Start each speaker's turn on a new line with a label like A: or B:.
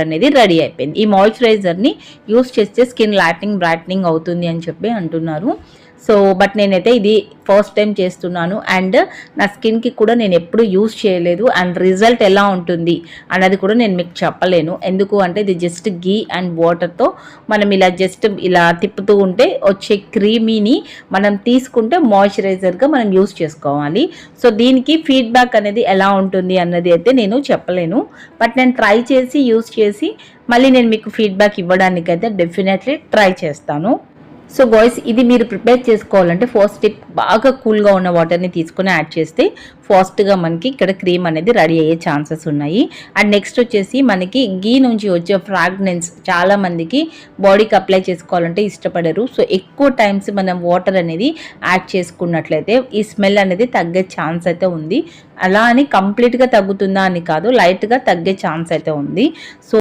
A: అనేది రెడీ అయిపోయింది. ఈ మాయిశ్చరైజర్ని యూస్ చేస్తే స్కిన్ లైటనింగ్ బ్రైట్నింగ్ అవుతుంది అని చెప్పి అంటున్నారు. సో బట్ నేనైతే ఇది ఫస్ట్ టైం చేస్తున్నాను అండ్ నా స్కిన్కి కూడా నేను ఎప్పుడు యూస్ చేయలేదు అండ్ రిజల్ట్ ఎలా ఉంటుంది అన్నది కూడా నేను మీకు చెప్పలేను. ఎందుకు అంటే ఇది జస్ట్ గీ అండ్ వాటర్తో మనం ఇలా జస్ట్ ఇలా తిప్పుతూ ఉంటే వచ్చే క్రీమీని మనం తీసుకుంటే మాయిశ్చరైజర్గా మనం యూస్ చేసుకోవాలి. సో దీనికి ఫీడ్బ్యాక్ అనేది ఎలా ఉంటుంది అన్నది అయితే నేను చెప్పలేను. బట్ నేను ట్రై చేసి యూస్ చేసి మళ్ళీ నేను మీకు ఫీడ్బ్యాక్ ఇవ్వడానికైతే డెఫినెట్లీ ట్రై చేస్తాను. సో బాయ్స్, ఇది మీరు ప్రిపేర్ చేసుకోవాలంటే ఫస్ట్ స్టెప్ బాగా కూల్గా ఉన్న వాటర్ని తీసుకొని యాడ్ చేస్తే ఫాస్ట్గా మనకి ఇక్కడ క్రీమ్ అనేది రెడీ అయ్యే ఛాన్సెస్ ఉన్నాయి. అండ్ నెక్స్ట్ వచ్చేసి మనకి గీ నుంచి వచ్చే ఫ్రాగ్రెన్స్ చాలామందికి బాడీకి అప్లై చేసుకోవాలంటే ఇష్టపడరు. సో ఎక్కువ టైమ్స్ మనం వాటర్ అనేది యాడ్ చేసుకున్నట్లయితే ఈ స్మెల్ అనేది తగ్గే ఛాన్స్ అయితే ఉంది. అలా అని కంప్లీట్గా తగ్గుతుందా అని కాదు, లైట్గా తగ్గే ఛాన్స్ అయితే ఉంది. సో